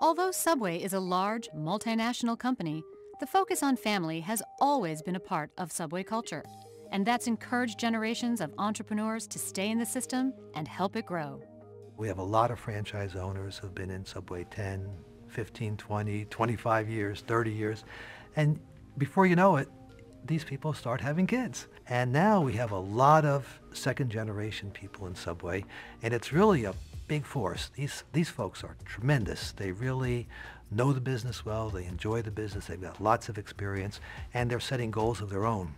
Although Subway is a large, multinational company, the focus on family has always been a part of Subway culture, and that's encouraged generations of entrepreneurs to stay in the system and help it grow. We have a lot of franchise owners who've been in Subway 10, 15, 20, 25 years, 30 years, and before you know it, these people start having kids. And now we have a lot of second generation people in Subway, and it's really a big force. These folks are tremendous. They really know the business well, they enjoy the business, they've got lots of experience, and they're setting goals of their own.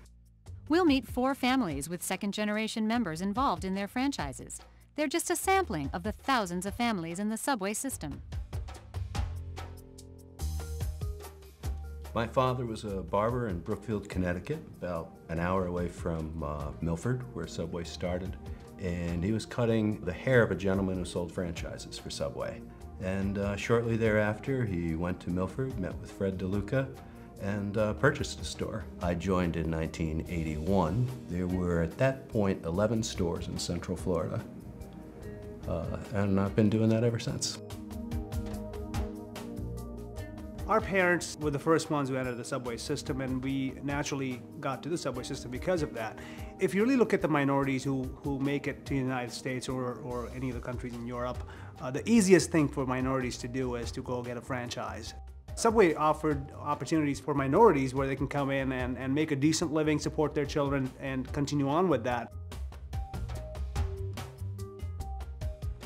We'll meet 4 families with second-generation members involved in their franchises. They're just a sampling of the thousands of families in the Subway system. My father was a barber in Brookfield, Connecticut, about an hour away from Milford, where Subway started. And he was cutting the hair of a gentleman who sold franchises for Subway. And shortly thereafter, he went to Milford, met with Fred DeLuca, and purchased the store. I joined in 1981. There were, at that point, 11 stores in Central Florida. And I've been doing that ever since. Our parents were the first ones who entered the Subway system, and we naturally got to the Subway system because of that. If you really look at the minorities who make it to the United States or any of the countries in Europe, the easiest thing for minorities to do is to go get a franchise. Subway offered opportunities for minorities where they can come in and make a decent living, support their children, and continue on with that.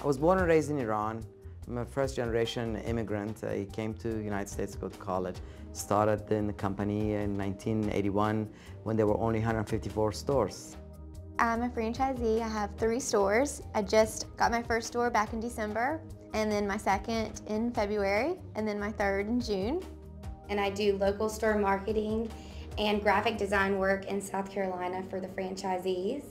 I was born and raised in Iran. I'm a first-generation immigrant. I came to the United States to go to college. Started in the company in 1981 when there were only 154 stores. I'm a franchisee. I have 3 stores. I just got my first store back in December, and then my second in February, and then my third in June. And I do local store marketing and graphic design work in South Carolina for the franchisees.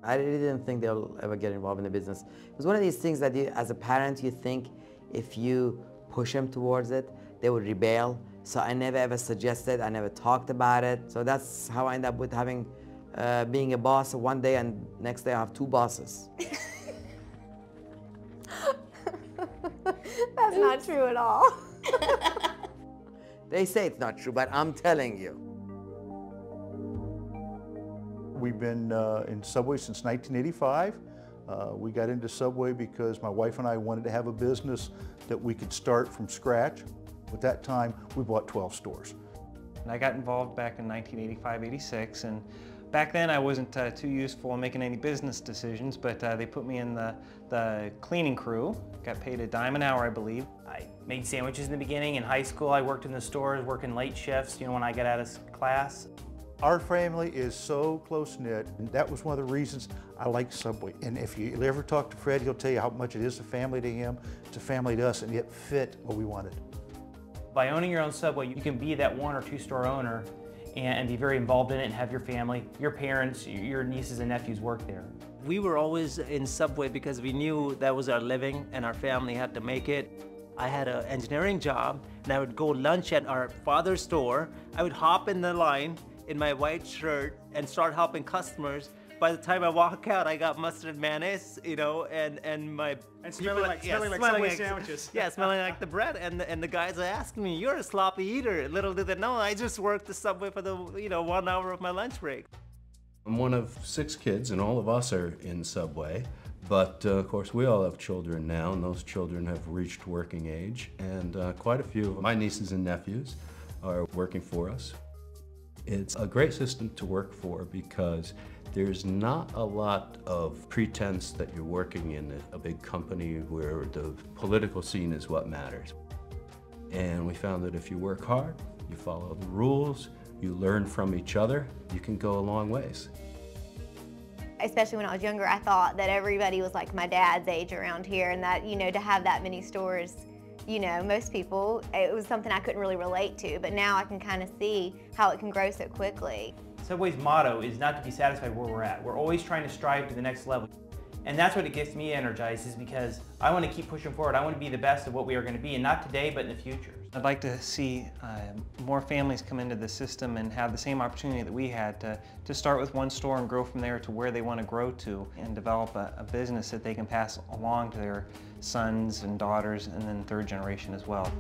I really didn't think they'll ever get involved in the business. It was one of these things that you, as a parent, you think if you push them towards it, they would rebel. So I never ever suggested, I never talked about it. So that's how I ended up with having, being a boss one day, and next day I have 2 bosses. That's not true at all. They say it's not true, but I'm telling you. We've been in Subway since 1985. We got into Subway because my wife and I wanted to have a business that we could start from scratch. At that time, we bought 12 stores. I got involved back in 1985-86, and back then I wasn't too useful in making any business decisions, but they put me in the cleaning crew. Got paid a dime an hour, I believe. I made sandwiches in the beginning. In high school, I worked in the stores, working late shifts, you know, when I got out of class. Our family is so close-knit, and that was one of the reasons I like Subway. And if you ever talk to Fred, he'll tell you how much it is a family to him. It's a family to us, and it fit what we wanted. By owning your own Subway, you can be that 1 or 2 store owner and be very involved in it and have your family, your parents, your nieces and nephews work there. We were always in Subway because we knew that was our living and our family had to make it. I had an engineering job, and I would go lunch at our father's store. I would hop in the line in my white shirt and start helping customers. By the time I walk out, I got mustard and mayonnaise, you know, and my... And smelling like Subway sandwiches. Yeah, smelling like the bread. And the guys are asking me, you're a sloppy eater. Little did they know, I just worked the Subway for the, 1 hour of my lunch break. I'm one of 6 kids, and all of us are in Subway. But of course, we all have children now, and those children have reached working age. And quite a few of my nieces and nephews are working for us. It's a great system to work for because there's not a lot of pretense that you're working in a big company where the political scene is what matters. And we found that if you work hard, you follow the rules, you learn from each other, you can go a long ways. Especially when I was younger, I thought that everybody was like my dad's age around here, and that, to have that many stores, most people, it was something I couldn't really relate to, but now I can kind of see how it can grow so quickly. Subway's motto is not to be satisfied where we're at. We're always trying to strive to the next level. And that's what it gets me energized, is because I want to keep pushing forward. I want to be the best of what we are going to be, and not today, but in the future. I'd like to see more families come into the system and have the same opportunity that we had to start with 1 store and grow from there to where they want to grow to, and develop a business that they can pass along to sons and daughters, and then third generation as well.